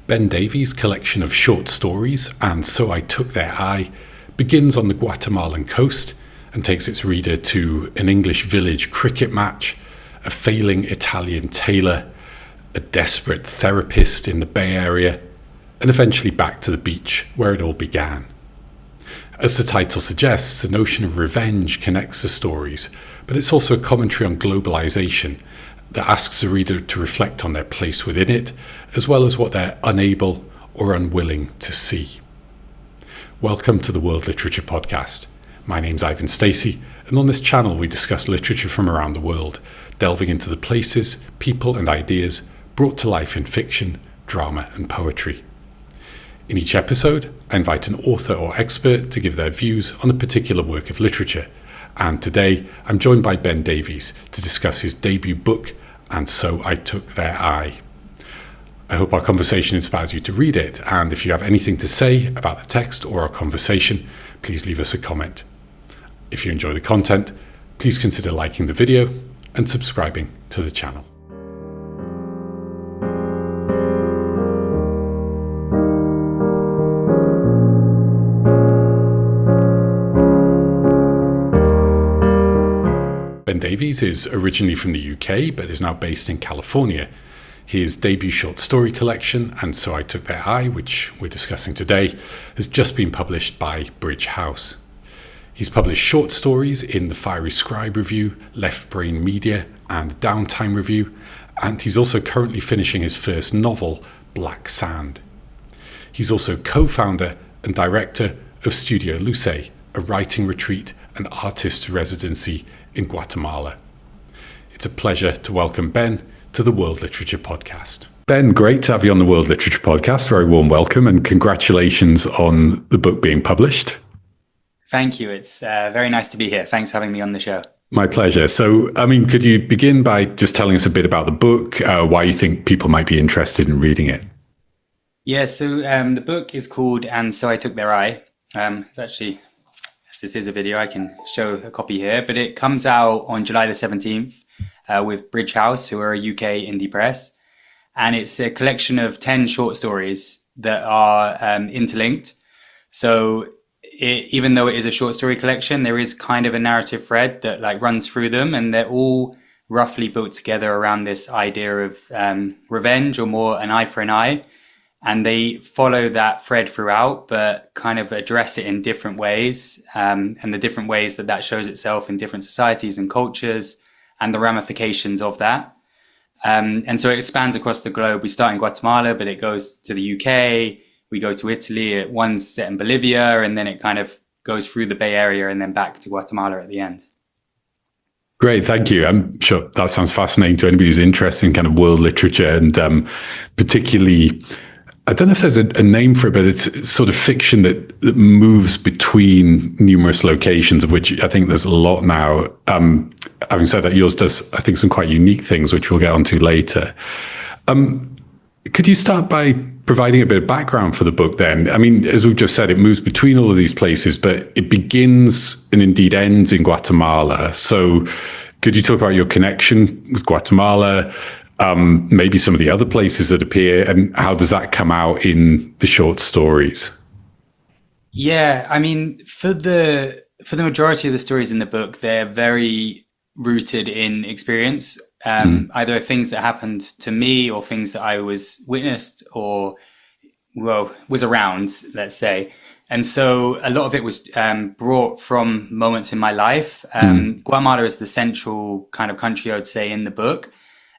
Ben Davies' collection of short stories, And So I Took Their Eye, begins on the Guatemalan coast and takes its reader to an English village cricket match, a failing Italian tailor, a desperate therapist in the Bay Area, and eventually back to the beach where it all began. As the title suggests, the notion of revenge connects the stories, but it's also a commentary on globalization that asks the reader to reflect on their place within it, as well as what they're unable or unwilling to see. Welcome to the World Literature Podcast. My name's Ivan Stacey, and on this channel we discuss literature from around the world, delving into the places, people and ideas brought to life in fiction, drama and poetry. In each episode, I invite an author or expert to give their views on a particular work of literature, and today I'm joined by Ben Davies to discuss his debut book, And So I Took Their Eye. I hope our conversation inspires you to read it, and if you have anything to say about the text or our conversation, please leave us a comment. If you enjoy the content, please consider liking the video and subscribing to the channel. Ben Davies is originally from the UK, but is now based in California. His debut short story collection, And So I Took Their Eye, which we're discussing today, has just been published by Bridge House. He's published short stories in the Fiery Scribe Review, Left Brain Media, and Downtime Review, and he's also currently finishing his first novel, Black Sand. He's also co-founder and director of Studio Luce, a writing retreat and artist's residency in Guatemala. It's a pleasure to welcome Ben to the World Literature Podcast. Ben, great to have you on the World Literature Podcast. Very warm welcome and congratulations on the book being published. Thank you. It's very nice to be here. Thanks for having me on the show. My pleasure. So, could you begin by just telling us a bit about the book, why you think people might be interested in reading it? Yeah, so the book is called And So I Took Their Eye. It's actually, as this is a video, I can show a copy here, but it comes out on July the 17th with Bridge House, who are a UK indie press. And it's a collection of 10 short stories that are interlinked. So even though it is a short story collection, there is kind of a narrative thread that runs through them, and they're all roughly built together around this idea of revenge, or more an eye for an eye. And they follow that thread throughout, but kind of address it in different ways, and the different ways that shows itself in different societies and cultures, and the ramifications of that. And so it expands across the globe. We start in Guatemala, but it goes to the UK. We go to Italy. One's set in Bolivia, and then it kind of goes through the Bay Area and then back to Guatemala at the end. Great, thank you. I'm sure that sounds fascinating to anybody who's interested in kind of world literature, and particularly, I don't know if there's a name for it, but it's sort of fiction that moves between numerous locations, of which I think there's a lot now. Having said that, yours does, I think, some quite unique things, which we'll get onto later. Could you start by providing a bit of background for the book then? As we've just said, it moves between all of these places, but it begins and indeed ends in Guatemala. So could you talk about your connection with Guatemala, maybe some of the other places that appear, and how does that come out in the short stories? Yeah, for the majority of the stories in the book, they're very rooted in experience, either things that happened to me or things that I was witnessed or, was around, let's say. And so a lot of it was brought from moments in my life. Guatemala is the central kind of country, I would say, in the book.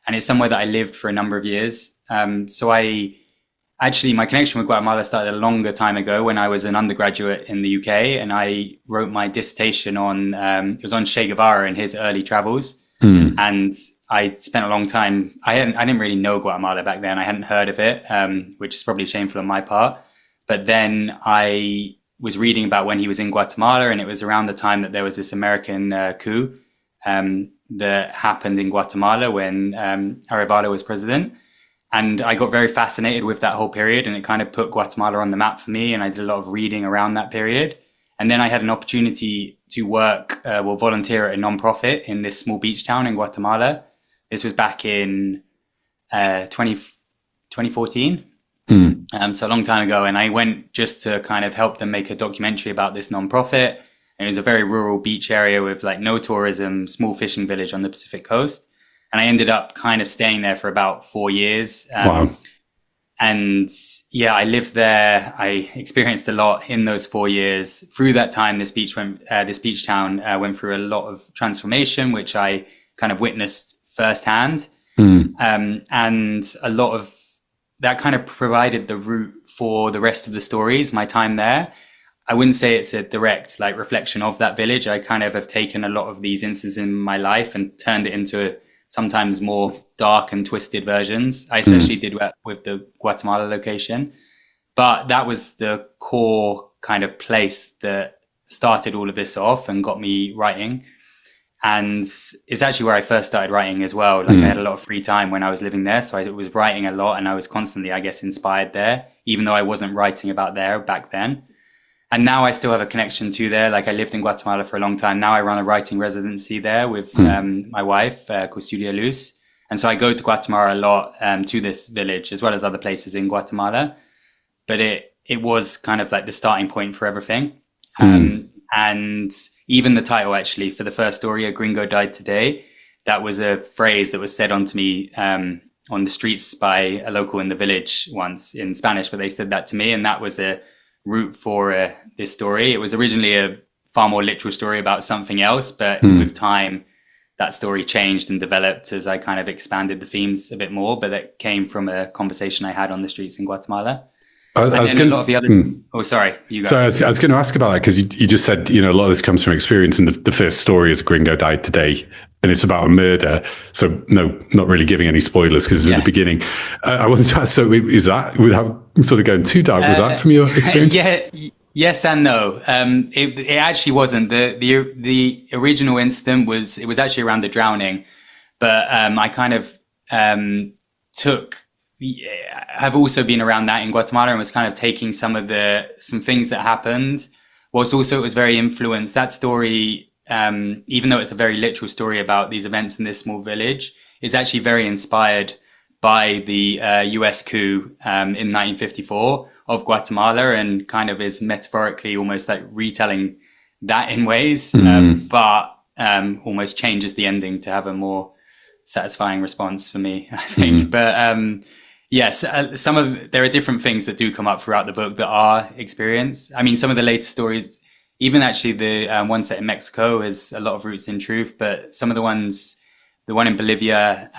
And it's somewhere that I lived for a number of years. So my connection with Guatemala started a longer time ago when I was an undergraduate in the UK, and I wrote my dissertation on, it was on Che Guevara and his early travels. And I spent a long time, I didn't really know Guatemala back then. I hadn't heard of it, which is probably shameful on my part. But then I was reading about when he was in Guatemala, and it was around the time that there was this American coup that happened in Guatemala when Arevalo was president. And I got very fascinated with that whole period, and it kind of put Guatemala on the map for me. And I did a lot of reading around that period. And then I had an opportunity to volunteer at a nonprofit in this small beach town in Guatemala. This was back in 2014. So a long time ago, and I went just to kind of help them make a documentary about this nonprofit. And it was a very rural beach area with like no tourism, small fishing village on the Pacific coast. And I ended up kind of staying there for about 4 years. Wow. And yeah, I lived there. I experienced a lot in those 4 years. Through that time, this beach town went through a lot of transformation, which I kind of witnessed firsthand. And a lot of that kind of provided the root for the rest of the stories, my time there. I wouldn't say it's a direct like reflection of that village. I kind of have taken a lot of these instances in my life and turned it into sometimes more dark and twisted versions. I especially did with the Guatemala location. But that was the core kind of place that started all of this off and got me writing. And it's actually where I first started writing as well. Like I had a lot of free time when I was living there. So I was writing a lot and I was constantly, I guess, inspired there, even though I wasn't writing about there back then. And now I still have a connection to there. Like I lived in Guatemala for a long time. Now I run a writing residency there with my wife, called Studio Luz. And so I go to Guatemala a lot, to this village, as well as other places in Guatemala. But it was kind of like the starting point for everything. And even the title, actually, for the first story, A Gringo Died Today, that was a phrase that was said onto me on the streets by a local in the village once in Spanish, but they said that to me. And that was a root for this story. It was originally a far more literal story about something else, but with time, that story changed and developed as I kind of expanded the themes a bit more. But that came from a conversation I had on the streets in Guatemala. I was going a lot of the others. Oh, sorry, you go. So I was going to ask about that because you just said, a lot of this comes from experience, and the first story is A Gringo Died Today, and it's about a murder. So no, not really giving any spoilers because it's at the beginning. I wanted to ask, so is that, without sort of going too dark, was that from your experience? Yes and no. It actually wasn't. The original incident was actually around the drowning, but I kind of have also been around that in Guatemala and was kind of taking some things that happened. Whilst also it was very influenced. That story, even though it's a very literal story about these events in this small village, is actually very inspired by the US coup in 1954 of Guatemala, and kind of is metaphorically almost like retelling that in ways, but almost changes the ending to have a more satisfying response for me, I think. But yes, there are different things that do come up throughout the book that are experience. I mean, some of the later stories, even actually the one set in Mexico, has a lot of roots in truth, but some of the one in Bolivia,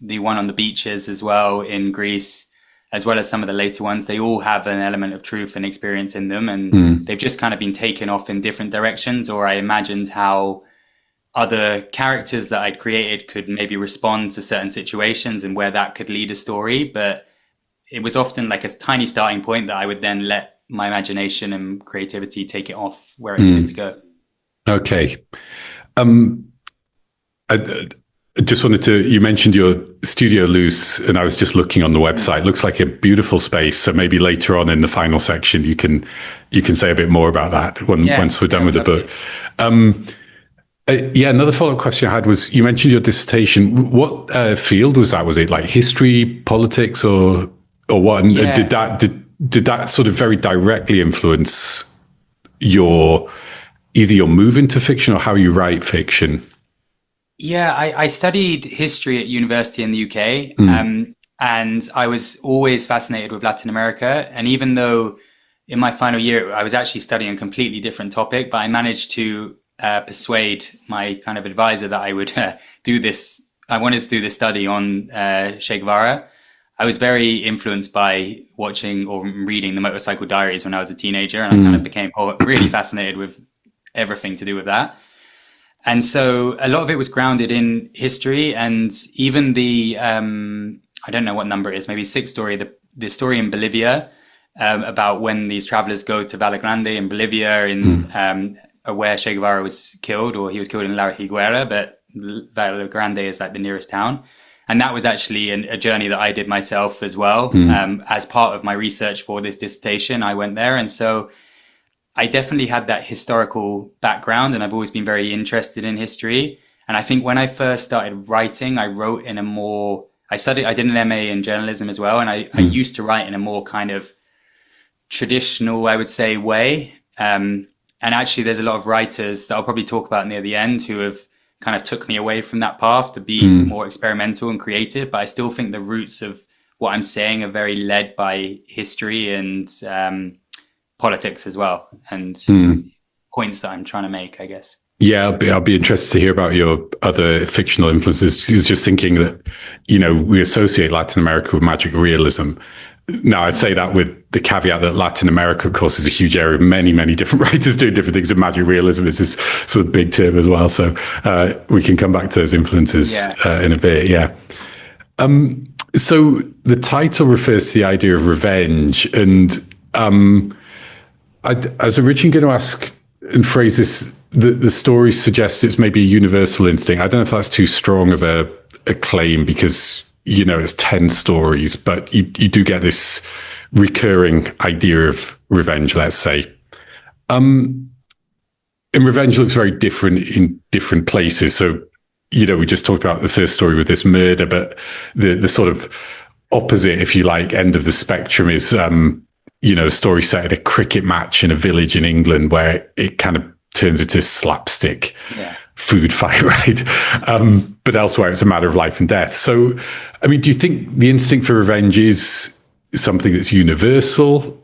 the one on the beaches as well in Greece, as well as some of the later ones, they all have an element of truth and experience in them. And they've just kind of been taken off in different directions, or I imagined how other characters that I'd created could maybe respond to certain situations and where that could lead a story. But it was often like a tiny starting point that I would then let my imagination and creativity take it off where it needed to go. Okay. I just wanted to, you mentioned your Studio Luz, and I was just looking on the website. Looks like a beautiful space. So maybe later on in the final section, you can say a bit more about that once we're done with the book. Another follow-up question I had was, you mentioned your dissertation. What field was that? Was it like history, politics, or what? And did that sort of very directly influence either your move into fiction or how you write fiction? Yeah, I studied history at university in the UK, and I was always fascinated with Latin America. And even though in my final year, I was actually studying a completely different topic, but I managed to persuade my kind of advisor that I would do this. I wanted to do this study on Che Guevara. I was very influenced by watching or reading the Motorcycle Diaries when I was a teenager, and I kind of became really fascinated with everything to do with that. And so a lot of it was grounded in history, and even the, I don't know what number it is, maybe sixth story, the story in Bolivia, about when these travelers go to Valle Grande in Bolivia where Che Guevara was killed, or he was killed in La Higuera, but Valle Grande is like the nearest town. And that was actually a journey that I did myself as well. As part of my research for this dissertation, I went there. And so I definitely had that historical background, and I've always been very interested in history. And I think when I first started writing, I I did an MA in journalism as well, and I used to write in a more kind of traditional, I would say, way. And actually, there's a lot of writers that I'll probably talk about near the end who have kind of took me away from that path to be more experimental and creative. But I still think the roots of what I'm saying are very led by history and politics as well, and points that I'm trying to make, I guess. Yeah, I'll be interested to hear about your other fictional influences. I was just thinking that, we associate Latin America with magic realism. Now, I'd say that with the caveat that Latin America, of course, is a huge area of many, many different writers doing different things, and magic realism is this sort of big term as well. So we can come back to those influences in a bit. Yeah. So the title refers to the idea of revenge. And I was originally going to ask and phrase this, the story suggests it's maybe a universal instinct. I don't know if that's too strong of a claim because, it's 10 stories, but you do get this recurring idea of revenge, let's say. And revenge looks very different in different places. So, we just talked about the first story with this murder, but the sort of opposite, if you like, end of the spectrum is, a story set at a cricket match in a village in England where it kind of turns into slapstick food fight, right? But elsewhere, it's a matter of life and death. So, I mean, do you think the instinct for revenge is something that's universal?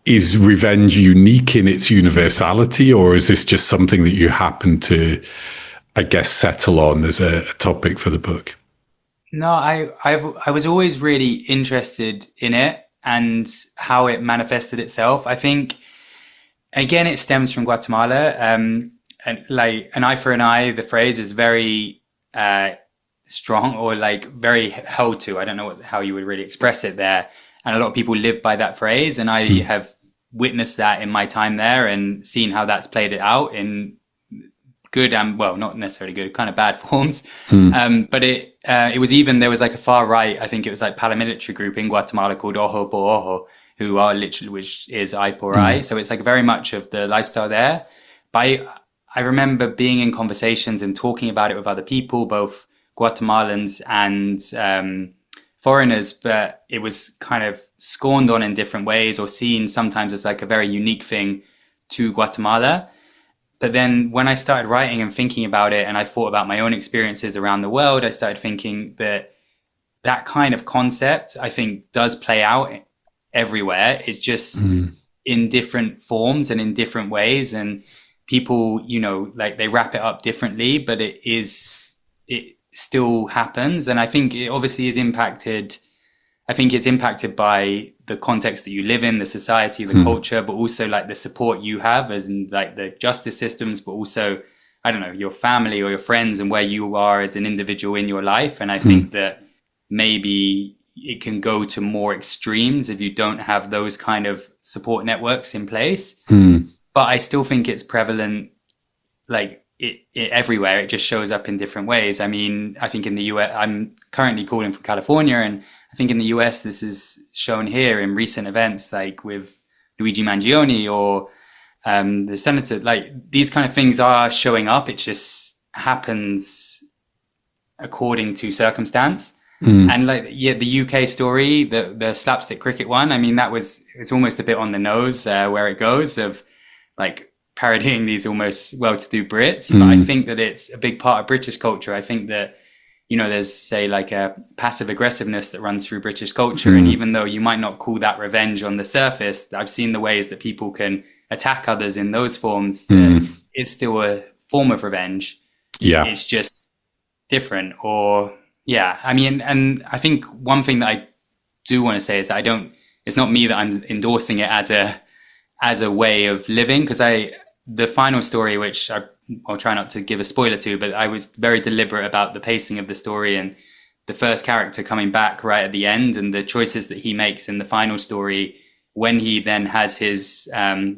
Is revenge unique in its universality, or is this just something that you happen to, I guess, settle on as a topic for the book? No, I was always really interested in it and how it manifested itself. I think, again, it stems from Guatemala. And like an eye for an eye, the phrase is very strong, or like very held to. I don't know how you would really express it there. And a lot of people live by that phrase. And I have witnessed that in my time there and seen how that's played it out in good and, well, not necessarily good, kind of bad forms. But it was even, there was like a far right, I think it was like paramilitary group in Guatemala called Ojo por Ojo, who are literally, which is eye for eye. So it's like very much of the lifestyle there. But I remember being in conversations and talking about it with other people, both Guatemalans and foreigners, but it was kind of scorned on in different ways or seen sometimes as like a very unique thing to Guatemala. But then when I started writing and thinking about it, and I thought about my own experiences around the world, I started thinking that that kind of concept, I think, does play out everywhere. It's just in different forms and in different ways. And people, like they wrap it up differently, but it still happens. And I think it obviously is impacted. I think it's impacted by the context that you live in, the society, the culture, but also like the support you have as in like the justice systems, but also, I don't know, your family or your friends and where you are as an individual in your life. And I think that maybe it can go to more extremes if you don't have those kind of support networks in place. But I still think it's prevalent, like it everywhere. It just shows up in different ways. I mean, I think in the US, I'm currently calling from California, and I think in the US, this is shown here in recent events, like with Luigi Mangione or the senator. Like these kind of things are showing up. It just happens according to circumstance. And like, the UK story, the slapstick cricket one, I mean, it's almost a bit on the nose where it goes of like parodying these almost well-to-do Brits. But I think that it's a big part of British culture. I think that, there's say like a passive aggressiveness that runs through British culture. And even though you might not call that revenge on the surface, I've seen the ways that people can attack others in those forms. That it's still a form of revenge. Yeah. It's just different I mean, and I think one thing that I do want to say is that it's not me that I'm endorsing it as a way of living, because the final story, which I'll try not to give a spoiler to, but I was very deliberate about the pacing of the story and the first character coming back right at the end and the choices that he makes in the final story when he then has his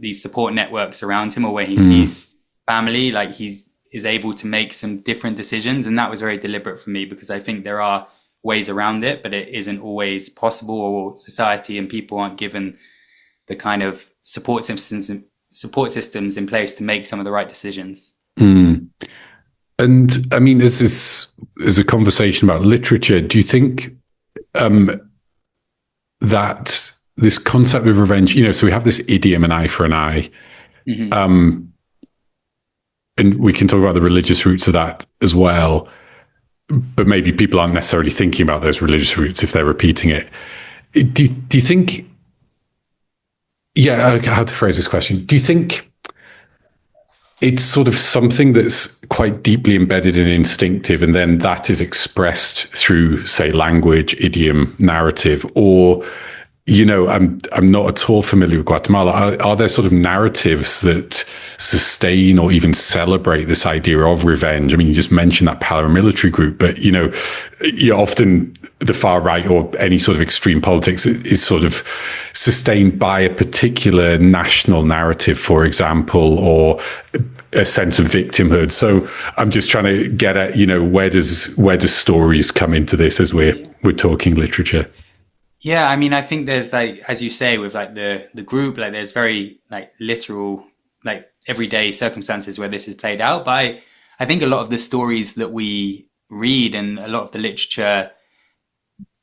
these support networks around him, or when he sees family, like he's is able to make some different decisions. And that was very deliberate for me, because I think there are ways around it, but it isn't always possible, or society and people aren't given the kind of support systems in place to make some of the right decisions. And I mean, as a conversation about literature, do you think that this concept of revenge, so we have this idiom, an eye for an eye, and we can talk about the religious roots of that as well, but maybe people aren't necessarily thinking about those religious roots if they're repeating it. Do you think, how to phrase this question? Do you think it's sort of something that's quite deeply embedded and instinctive, and then that is expressed through, say, language, idiom, narrative, or, I'm not at all familiar with Guatemala. Are there sort of narratives that sustain or even celebrate this idea of revenge? I mean, you just mentioned that paramilitary group, but, you're often the far right or any sort of extreme politics is sort of sustained by a particular national narrative, for example, or a sense of victimhood. So I'm just trying to get at, where does stories come into this as we're talking literature? Yeah, I mean, I think there's, like, as you say, with like the group, like there's very like literal, like everyday circumstances where this is played out. But I think a lot of the stories that we read and a lot of the literature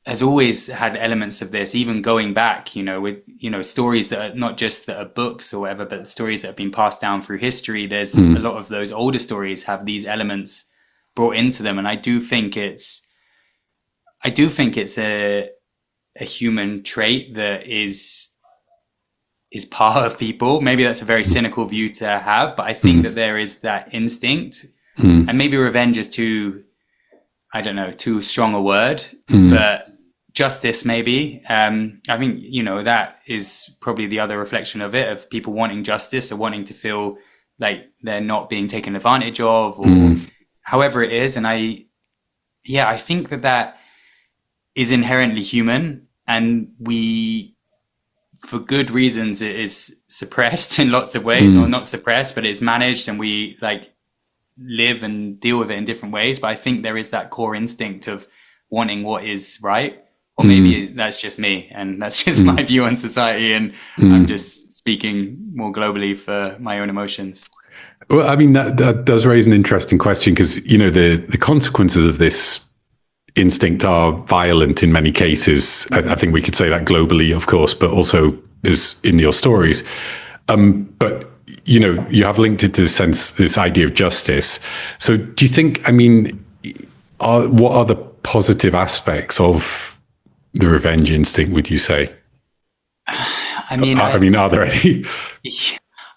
has always had elements of this, even going back, with, stories that are not just that are books or whatever, but stories that have been passed down through history. There's a lot of those older stories have these elements brought into them. And I do think it's a human trait that is part of people. Maybe that's a very cynical view to have, but I think that there is that instinct, and maybe revenge is too strong a word, but justice, maybe. I think, that is probably the other reflection of it, of people wanting justice or wanting to feel like they're not being taken advantage of, or however it is. And I think that is inherently human, and we, for good reasons, it is suppressed in lots of ways, or not suppressed, but it's managed, and we like live and deal with it in different ways. But I think there is that core instinct of wanting what is right, or maybe that's just me, and that's just my view on society, and I'm just speaking more globally for my own emotions. Well, I mean, that does raise an interesting question, because, the consequences of this instinct are violent in many cases. I think we could say that globally, of course, but also is in your stories. But, you have linked it to this idea of justice. So do you think, I mean, what are the positive aspects of the revenge instinct, would you say? I mean, are there any?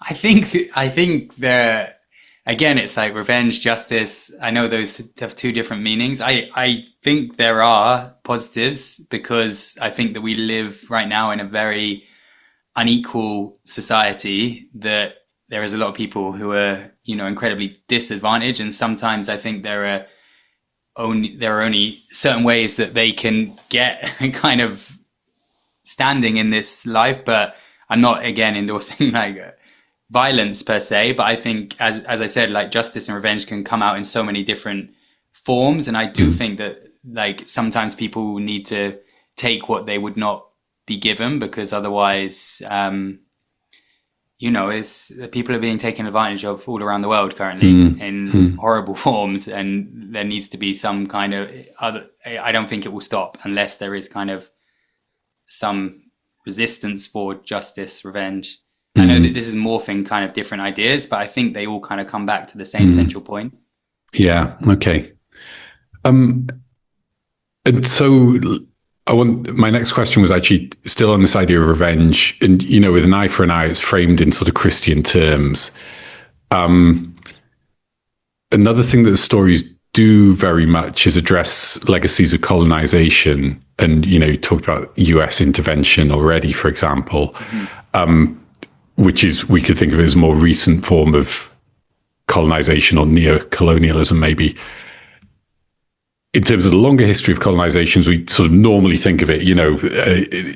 I think there. Again, it's like revenge, justice. I know those have two different meanings. I think there are positives, because I think that we live right now in a very unequal society, that there is a lot of people who are, incredibly disadvantaged. And sometimes I think there are only certain ways that they can get kind of standing in this life. But I'm not, again, endorsing like violence per se, but I think, as I said, like justice and revenge can come out in so many different forms. And I do think that, like, sometimes people need to take what they would not be given, because otherwise, people are being taken advantage of all around the world currently in horrible forms. And there needs to be some kind of I don't think it will stop unless there is kind of some resistance for justice, revenge. I know that this is morphing kind of different ideas, but I think they all kind of come back to the same central point. Yeah. Okay. And so my next question was actually still on this idea of revenge, and, with an eye for an eye, it's framed in sort of Christian terms. Another thing that the stories do very much is address legacies of colonization. And, you talked about US intervention already, for example. Which is, we could think of it as a more recent form of colonization or neo-colonialism, maybe. In terms of the longer history of colonizations, we sort of normally think of it,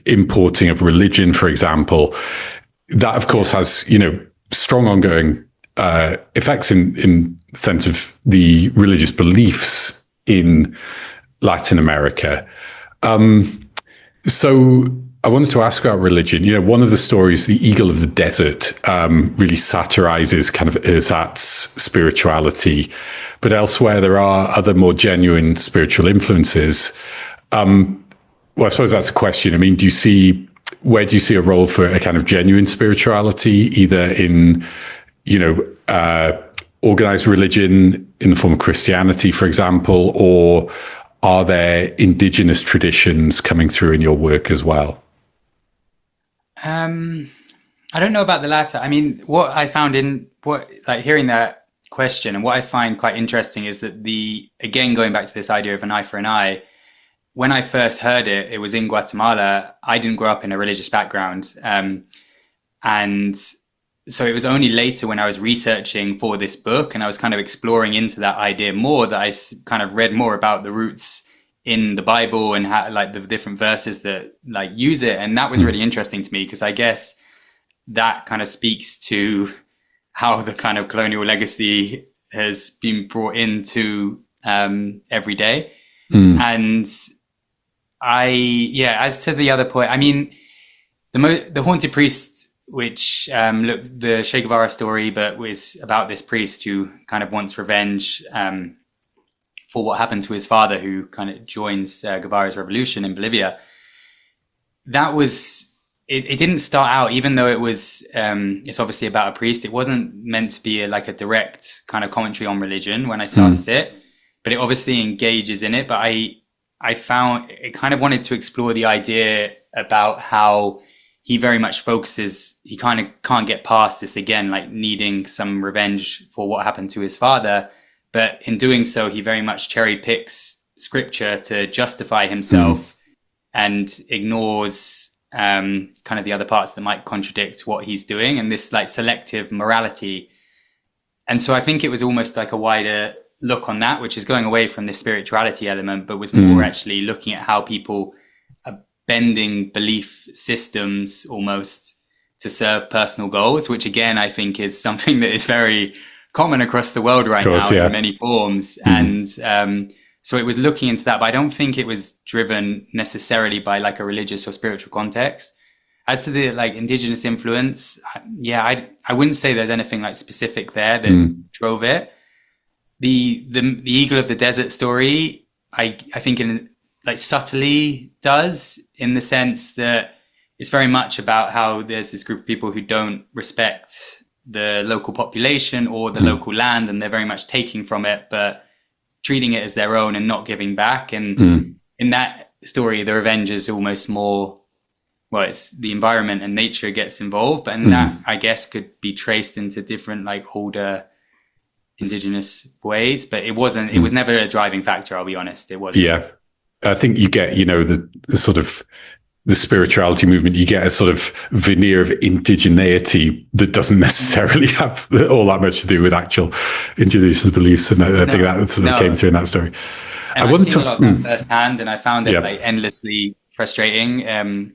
importing of religion, for example. That, of course, has, strong ongoing effects in the sense of the religious beliefs in Latin America. So I wanted to ask about religion. One of the stories, The Eagle of the Desert, really satirizes kind of Irzat's spirituality. But elsewhere, there are other more genuine spiritual influences. Well, I suppose that's a question. I mean, where do you see a role for a kind of genuine spirituality, either in, organized religion in the form of Christianity, for example, or are there indigenous traditions coming through in your work as well? I don't know about the latter. I mean, what I found hearing that question, and what I find quite interesting is that again, going back to this idea of an eye for an eye, when I first heard it, it was in Guatemala. I didn't grow up in a religious background. And so it was only later when I was researching for this book and I was kind of exploring into that idea more that I kind of read more about the roots in the Bible and how, like, the different verses that like use it. And that was really interesting to me because I guess that kind of speaks to how the kind of colonial legacy has been brought into every day. And as to the other point, I mean, the Haunted Priest, which the Che Guevara story, but was about this priest who kind of wants revenge for what happened to his father, who kind of joins Guevara's revolution in Bolivia. That was, it didn't start out, even though it was, it's obviously about a priest. It wasn't meant to be like a direct kind of commentary on religion when I started it, but it obviously engages in it. But I found it kind of wanted to explore the idea about how he very much focuses, he kind of can't get past this again, like needing some revenge for what happened to his father. But in doing so, he very much cherry picks scripture to justify himself and ignores kind of the other parts that might contradict what he's doing, and this like selective morality. And so I think it was almost like a wider look on that, which is going away from the spirituality element, but was more actually looking at how people are bending belief systems almost to serve personal goals, which again, I think is something that is very common across the world right now in many forms. And so it was looking into that, but I don't think it was driven necessarily by like a religious or spiritual context. As to the like indigenous influence, I wouldn't say there's anything like specific there that drove it. The Eagle of the Desert story, I think in like subtly does, in the sense that it's very much about how there's this group of people who don't respect the local population or the local land, and they're very much taking from it, but treating it as their own and not giving back. And in that story, the revenge is almost more, well, it's the environment and nature gets involved, but that I guess could be traced into different like older indigenous ways, but it wasn't, it was never a driving factor. I'll be honest. It wasn't. Yeah. I think you get, the sort of the spirituality movement, you get a sort of veneer of indigeneity that doesn't necessarily have all that much to do with actual indigenous beliefs. And I think that sort of came through in that story. And I've seen a lot of that firsthand, and I found it like endlessly frustrating. Maybe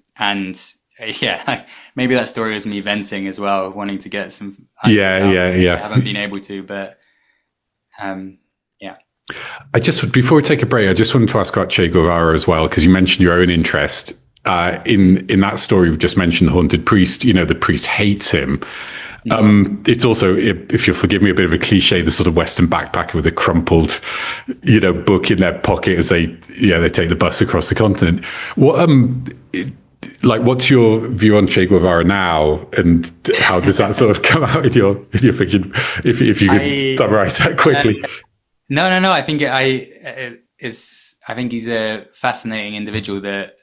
that story was me venting as well, wanting to get some. I haven't been able to, but I just, before we take a break, I just wanted to ask about Che Guevara as well, because you mentioned your own interest. In that story we've just mentioned, the Haunted Priest, the priest hates him. It's also, if you'll forgive me, a bit of a cliche, the sort of Western backpacker with a crumpled, book in their pocket as they take the bus across the continent. What's your view on Che Guevara now, and how does that sort of come out in your fiction? If you could summarize that quickly. No. I think I think he's a fascinating individual that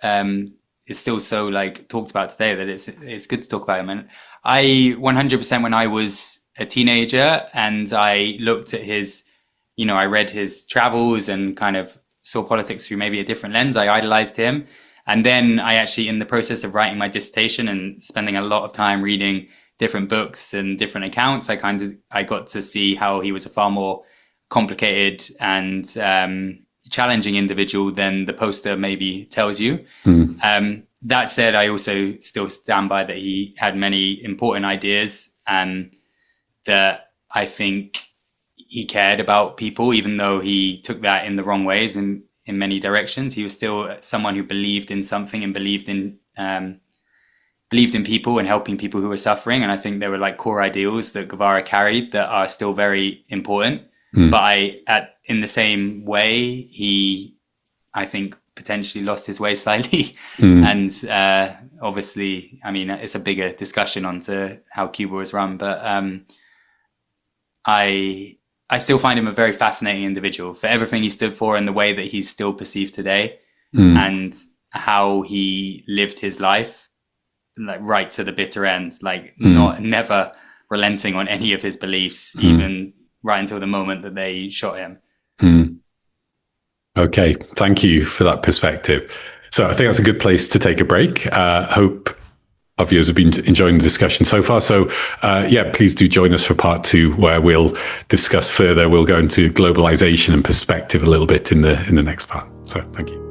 is still so like talked about today that it's good to talk about him. And I 100%, when I was a teenager and I looked at his, I read his travels and kind of saw politics through maybe a different lens, I idolized him. And then I actually, in the process of writing my dissertation and spending a lot of time reading different books and different accounts, I got to see how he was a far more complicated and challenging individual than the poster maybe tells you. That said, I also still stand by that he had many important ideas, and that I think he cared about people, even though he took that in the wrong ways and in many directions. He was still someone who believed in something and believed in believed in people and helping people who were suffering. And I think there were like core ideals that Guevara carried that are still very important. But in the same way, he, I think, potentially lost his way slightly. And obviously, I mean, it's a bigger discussion onto how Cuba was run. But I still find him a very fascinating individual for everything he stood for and the way that he's still perceived today and how he lived his life, like right to the bitter end, like never relenting on any of his beliefs, even right until the moment that they shot him. Okay, thank you for that perspective. So I think that's a good place to take a break. Hope our viewers have been enjoying the discussion so far. So please do join us for part 2, where we'll discuss further. We'll go into globalization and perspective a little bit in the next part. So thank you.